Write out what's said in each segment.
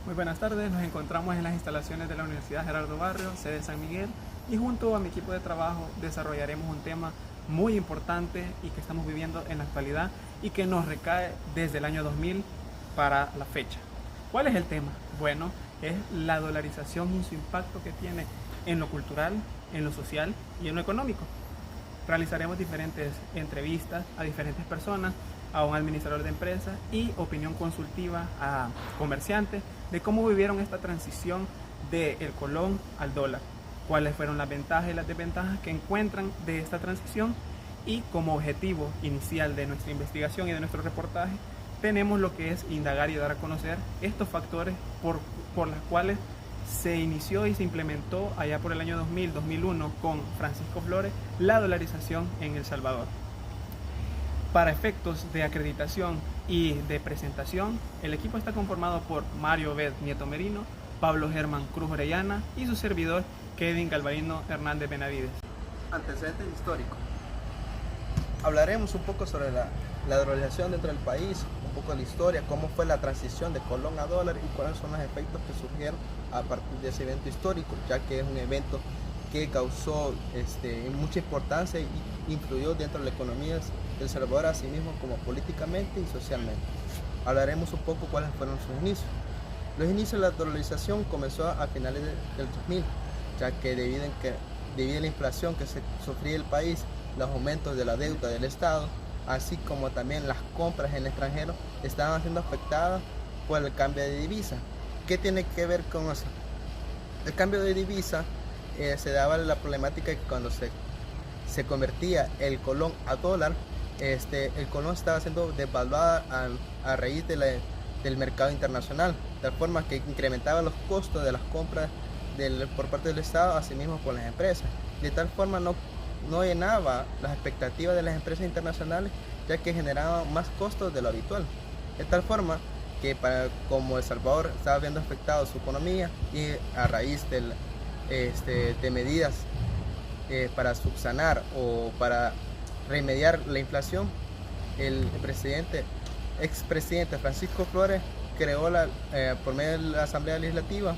Muy buenas tardes, nos encontramos en las instalaciones de la Universidad Gerardo Barrio, sede San Miguel, y junto a mi equipo de trabajo desarrollaremos un tema muy importante y que estamos viviendo en la actualidad y que nos recae desde el año 2000 para la fecha. ¿Cuál es el tema? Bueno, es la dolarización y su impacto que tiene en lo cultural, en lo social y en lo económico. Realizaremos diferentes entrevistas a diferentes personas, a un administrador de empresas y opinión consultiva a comerciantes de cómo vivieron esta transición del colón al dólar, cuáles fueron las ventajas y las desventajas que encuentran de esta transición, y como objetivo inicial de nuestra investigación y de nuestro reportaje tenemos lo que es indagar y dar a conocer estos factores por las cuales se inició y se implementó allá por el año 2000-2001 con Francisco Flores la dolarización en El Salvador. Para efectos de acreditación y de presentación, el equipo está conformado por Mario Bed Nieto Merino, Pablo Germán Cruz Orellana y su servidor Kevin Galvarino Hernández Benavides. Antecedentes históricos. Hablaremos un poco sobre la dolarización dentro del país, un poco de la historia, cómo fue la transición de colón a dólar y cuáles son los efectos que surgieron a partir de ese evento histórico, ya que es un evento que causó mucha importancia y influyó dentro de la economía de El Salvador, así mismo como políticamente y socialmente. Hablaremos un poco cuáles fueron sus inicios. Los inicios de la dolarización comenzó a finales del 2000, ya que debido a la inflación que se sufría el país, los aumentos de la deuda del Estado, así como también las compras en el extranjero, estaban siendo afectadas por el cambio de divisa. ¿Qué tiene que ver con eso? El cambio de divisa se daba la problemática que cuando se convertía el colón a dólar, el colón estaba siendo devaluado a raíz del mercado internacional, de tal forma que incrementaba los costos de las compras por parte del Estado, así mismo por las empresas. De tal forma no llenaba las expectativas de las empresas internacionales, ya que generaba más costos de lo habitual. De tal forma que como El Salvador estaba viendo afectado su economía y a raíz de medidas para subsanar o para remediar la inflación, el expresidente Francisco Flores creó por medio de la Asamblea Legislativa,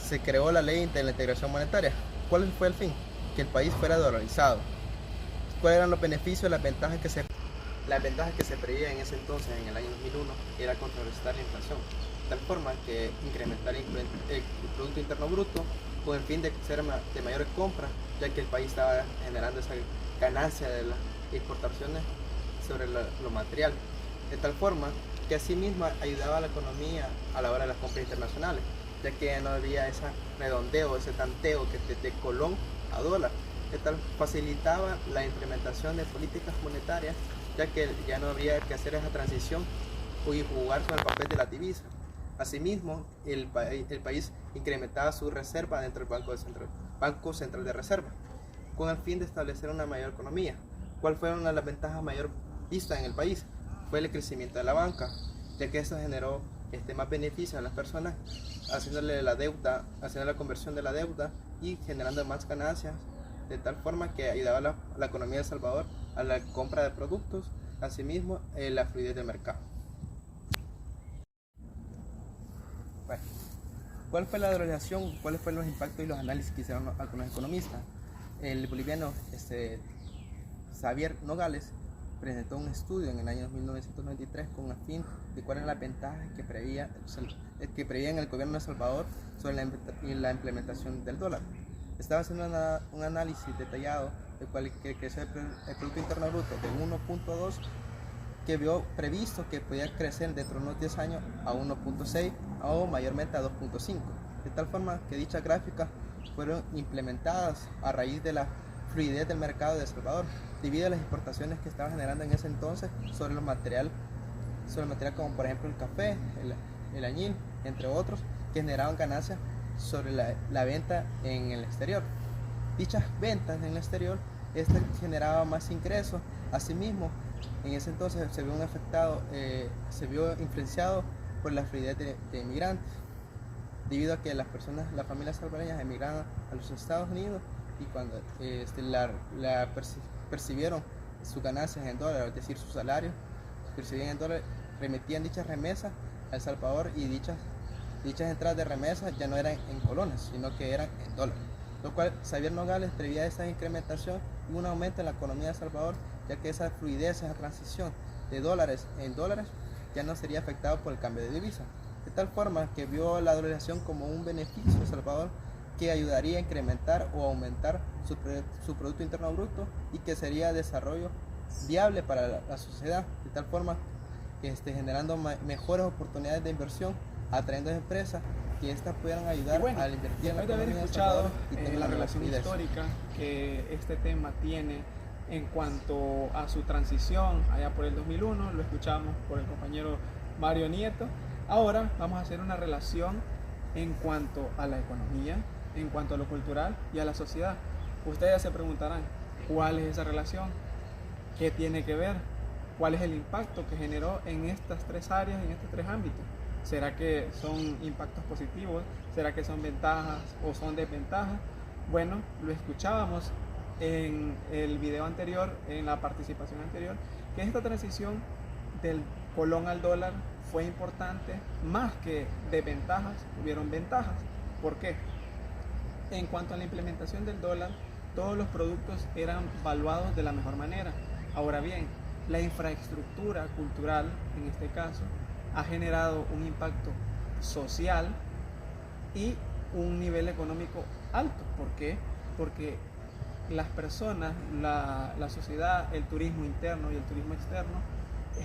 se creó la ley de la integración monetaria. ¿Cuál fue el fin? Que el país fuera dolarizado. ¿Cuáles eran los beneficios, las ventajas que se preveían en ese entonces, en el año 2001? Era contrarrestar la inflación, de tal forma que incrementar el Producto Interno Bruto con el fin de ser de mayores compras, ya que el país estaba generando esa ganancia de las exportaciones sobre lo material, de tal forma que asimismo ayudaba a la economía a la hora de las compras internacionales, ya que no había ese redondeo, ese tanteo que de colón a dólar, que tal facilitaba la implementación de políticas monetarias, ya que ya no habría que hacer esa transición y jugar con el papel de la divisa. Asimismo, el país incrementaba su reserva dentro del Banco Central de Reserva, con el fin de establecer una mayor economía. ¿Cuál fueron las ventajas mayor vistas en el país? Fue el crecimiento de la banca, ya que eso generó más beneficios a las personas, haciéndole haciendo la conversión de la deuda y generando más ganancias, de tal forma que ayudaba a la economía de El Salvador a la compra de productos, asimismo la fluidez del mercado. Bueno, ¿cuál fue la dolarización? ¿Cuáles fueron los impactos y los análisis que hicieron algunos economistas? El boliviano Xavier Nogales presentó un estudio en el año 1993 con el fin de cuáles eran las ventajas que preveía en el gobierno de El Salvador sobre la implementación del dólar. Estaba haciendo un análisis detallado de cuál creció el Producto Interno Bruto de 1.2, que vio previsto que podía crecer dentro de unos 10 años a 1.6 o mayormente a 2.5, de tal forma que dichas gráficas fueron implementadas a raíz de la fluidez del mercado de El Salvador, debido a las exportaciones que estaba generando en ese entonces sobre el material como por ejemplo el café, el añil, entre otros, que generaban ganancias sobre la venta en el exterior. Dichas ventas en el exterior generaba más ingresos. Asimismo, en ese entonces se vio influenciado por la fluidez de inmigrantes, debido a que las familias salvadoreñas emigraban a los Estados Unidos, y cuando percibieron sus ganancias en dólares, es decir, su salario percibían en dólares, remitían dichas remesas a El Salvador, y dichas Dichas entradas de remesas ya no eran en colones, sino que eran en dólares, lo cual Xavier Nogales preveía esa incrementación y un aumento en la economía de El Salvador, ya que esa fluidez, esa transición de dólares en dólares ya no sería afectado por el cambio de divisa, de tal forma que vio la dolarización como un beneficio de El Salvador que ayudaría a incrementar o aumentar su Producto Interno Bruto y que sería desarrollo viable para la sociedad, de tal forma que esté generando mejores oportunidades de inversión, atrayendo empresas que éstas puedan ayudar a invertir en la después de haber economía de El escuchado Salvador y tener la una relación fluidez histórica que este tema tiene en cuanto a su transición allá por el 2001, lo escuchamos por el compañero Mario Nieto. Ahora vamos a hacer una relación en cuanto a la economía, en cuanto a lo cultural y a la sociedad. Ustedes se preguntarán, ¿cuál es esa relación? ¿Qué tiene que ver? ¿Cuál es el impacto que generó en estas tres áreas, en estos tres ámbitos? ¿Será que son impactos positivos? ¿Será que son ventajas o son desventajas? Bueno, lo escuchábamos en el video anterior, en la participación anterior, que esta transición del colón al dólar fue importante, más que desventajas, hubieron ventajas. ¿Por qué? En cuanto a la implementación del dólar, todos los productos eran valuados de la mejor manera. Ahora bien, la infraestructura cultural, en este caso, ha generado un impacto social y un nivel económico alto. ¿Por qué? Porque las personas, la sociedad, el turismo interno y el turismo externo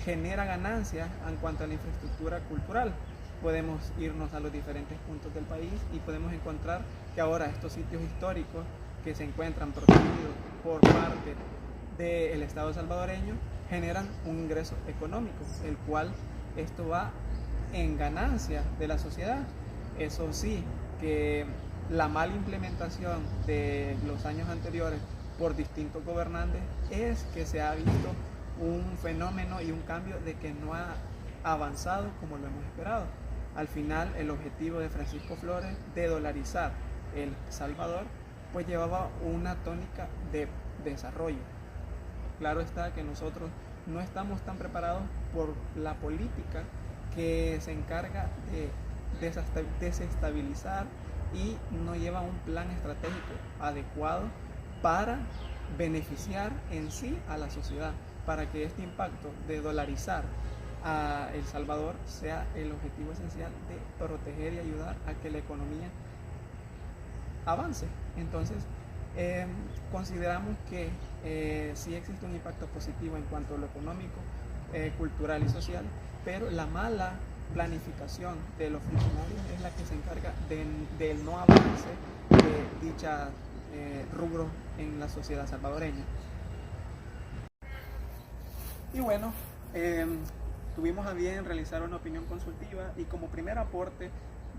genera ganancias en cuanto a la infraestructura cultural. Podemos irnos a los diferentes puntos del país y podemos encontrar que ahora estos sitios históricos que se encuentran protegidos por parte del Estado salvadoreño generan un ingreso económico, el cual esto va en ganancia de la sociedad. Eso sí, que la mala implementación de los años anteriores por distintos gobernantes es que se ha visto un fenómeno y un cambio de que no ha avanzado como lo hemos esperado. Al final, el objetivo de Francisco Flores de dolarizar El Salvador pues llevaba una tónica de desarrollo. Claro está que nosotros no estamos tan preparados por la política que se encarga de desestabilizar y no lleva un plan estratégico adecuado para beneficiar en sí a la sociedad, para que este impacto de dolarizar a El Salvador sea el objetivo esencial de proteger y ayudar a que la economía avance. Entonces, consideramos que sí existe un impacto positivo en cuanto a lo económico, cultural y social, pero la mala planificación de los funcionarios es la que se encarga del no avance de dicha rubro en la sociedad salvadoreña. Y bueno, tuvimos a bien realizar una opinión consultiva y como primer aporte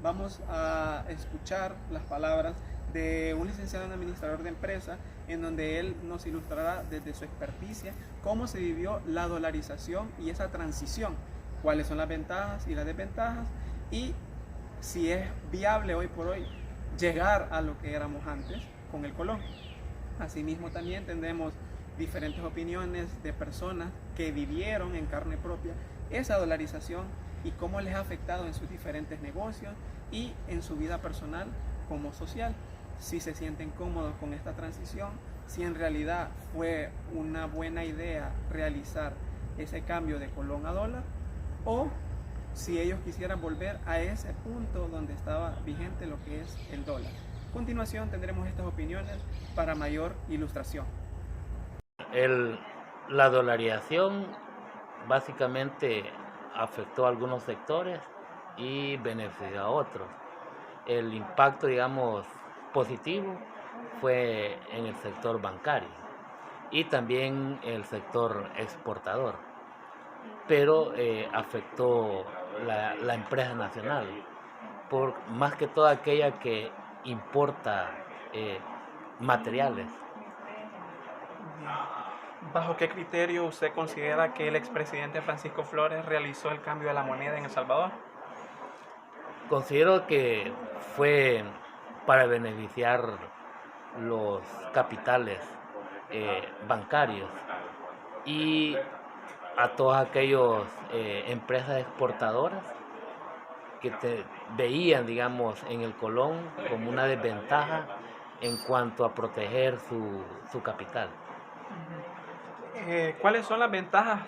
vamos a escuchar las palabras de un licenciado en administrador de empresa, en donde él nos ilustrará desde su experticia cómo se vivió la dolarización y esa transición, cuáles son las ventajas y las desventajas y si es viable hoy por hoy llegar a lo que éramos antes con el colón. Asimismo también tendremos diferentes opiniones de personas que vivieron en carne propia esa dolarización y cómo les ha afectado en sus diferentes negocios y en su vida personal como social. Si se sienten cómodos con esta transición, si en realidad fue una buena idea realizar ese cambio de colón a dólar o si ellos quisieran volver a ese punto donde estaba vigente lo que es el dólar. A continuación tendremos estas opiniones para mayor ilustración. La dolarización básicamente afectó a algunos sectores y benefició a otros. El impacto, digamos, positivo fue en el sector bancario y también el sector exportador, pero afectó la empresa nacional, más que todo aquella que importa materiales. ¿Bajo qué criterio usted considera que el expresidente Francisco Flores realizó el cambio de la moneda en El Salvador? Considero que fue para beneficiar los capitales bancarios y a todas aquellas empresas exportadoras veían, digamos, en el colón como una desventaja en cuanto a proteger su capital. ¿Cuáles son las ventajas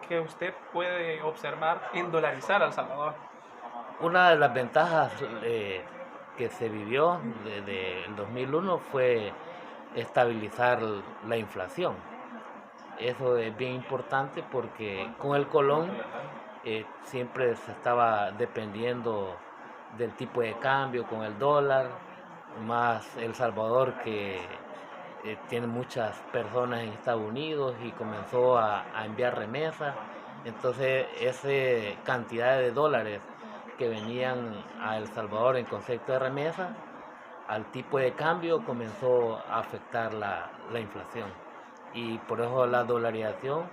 que usted puede observar en dolarizar a El Salvador? Una de las ventajas que se vivió desde el 2001 fue estabilizar la inflación. Eso es bien importante porque con el colón siempre se estaba dependiendo del tipo de cambio con el dólar, más El Salvador que tiene muchas personas en Estados Unidos y comenzó a enviar remesas. Entonces esa cantidad de dólares que venían a El Salvador en concepto de remesa, al tipo de cambio comenzó a afectar la inflación. Y por eso la dolarización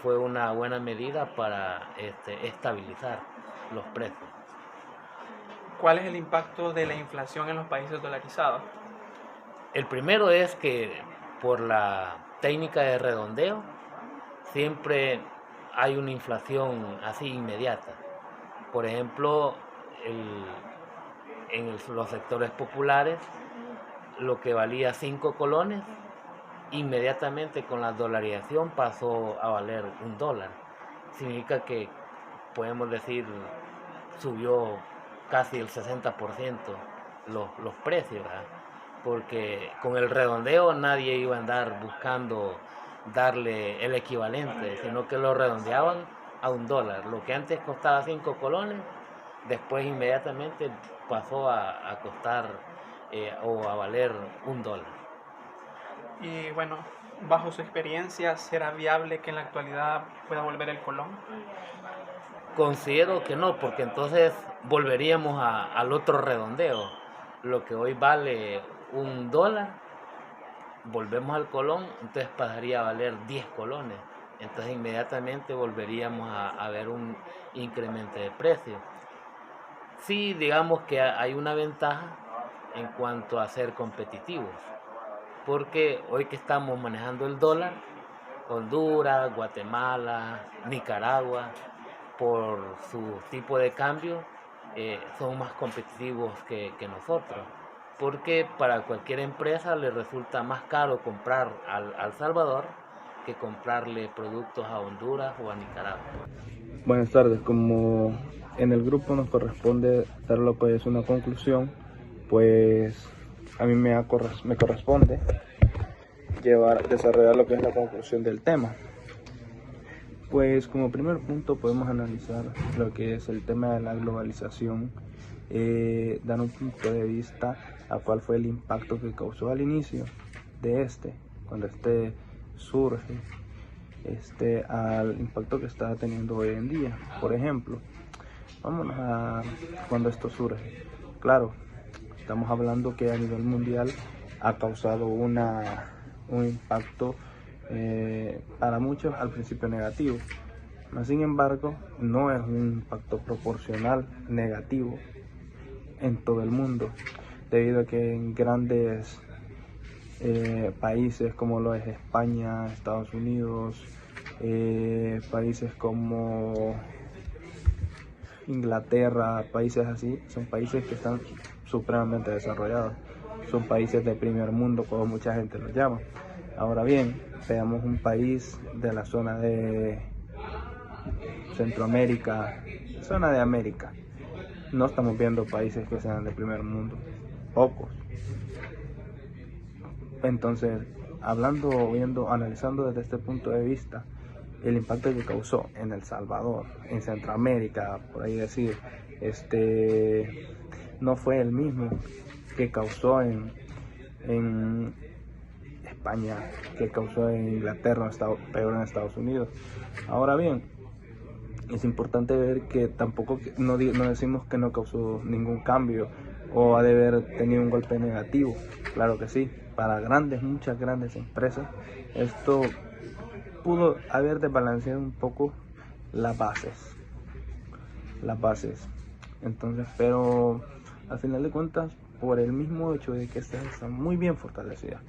fue una buena medida para estabilizar los precios. ¿Cuál es el impacto de la inflación en los países dolarizados? El primero es que por la técnica de redondeo siempre hay una inflación así inmediata. Por ejemplo, los sectores populares, lo que valía 5 colones, inmediatamente con la dolarización pasó a valer $1. Significa que, podemos decir, subió casi el 60% los precios, ¿verdad? Porque con el redondeo nadie iba a andar buscando darle el equivalente, sino que lo redondeaban a $1. Lo que antes costaba 5 colones, después inmediatamente pasó a costar o a valer $1. Y bueno, bajo su experiencia, ¿será viable que en la actualidad pueda volver el colón? Considero que no, porque entonces volveríamos al otro redondeo. Lo que hoy vale $1, volvemos al colón, entonces pasaría a valer 10 colones. Entonces inmediatamente volveríamos a ver un incremento de precio. Sí, digamos que hay una ventaja en cuanto a ser competitivos, porque hoy que estamos manejando el dólar, Honduras, Guatemala, Nicaragua, por su tipo de cambio, son más competitivos que nosotros, porque para cualquier empresa le resulta más caro comprar al Salvador que comprarle productos a Honduras o a Nicaragua. Buenas tardes, como en el grupo nos corresponde dar lo que es una conclusión, pues a mí me corresponde desarrollar lo que es la conclusión del tema. Pues como primer punto podemos analizar lo que es el tema de la globalización, dar un punto de vista a cuál fue el impacto que causó al inicio de cuando surge, al impacto que está teniendo hoy en día. Por ejemplo, vámonos a cuando esto surge. Claro, estamos hablando que a nivel mundial ha causado un impacto para muchos al principio negativo, sin embargo no es un impacto proporcional negativo en todo el mundo, debido a que en grandes países como lo es España, Estados Unidos, países como Inglaterra, países así, son países que están supremamente desarrollados, son países de primer mundo como mucha gente los llama. Ahora bien, veamos un país de la zona de Centroamérica, zona de América. No estamos viendo países que sean de primer mundo, pocos. Entonces, analizando desde este punto de vista, el impacto que causó en El Salvador, en Centroamérica, por ahí decir, no fue el mismo que causó en España, que causó en Inglaterra, peor en Estados Unidos. Ahora bien, es importante ver que tampoco no decimos que no causó ningún cambio o ha de haber tenido un golpe negativo. Claro que sí, para muchas grandes empresas, esto pudo haber desbalanceado un poco las bases. Entonces, pero al final de cuentas, por el mismo hecho de que estas están muy bien fortalecidas,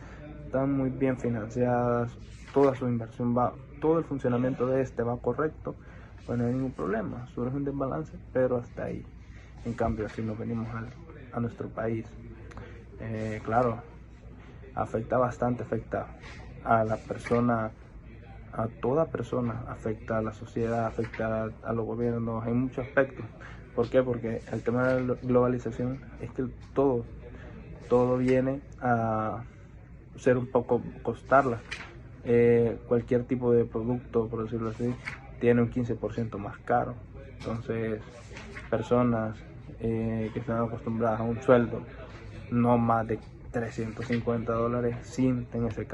están muy bien financiadas, toda su inversión todo el funcionamiento de va correcto, pues no hay ningún problema, surge un desbalance, pero hasta ahí. En cambio, si nos venimos a nuestro país, claro, afecta bastante, afecta a la persona, a toda persona, afecta a la sociedad, afecta a los gobiernos en muchos aspectos. ¿Por qué? Porque el tema de la globalización es que todo viene a ser un poco costarla. Cualquier tipo de producto, por decirlo así, tiene un 15% más caro. Entonces, personas que están acostumbradas a un sueldo no más de $350 sienten ese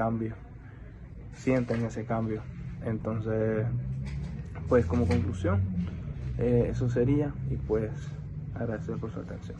cambio. Entonces, pues como conclusión, eso sería, y pues agradecer por su atención.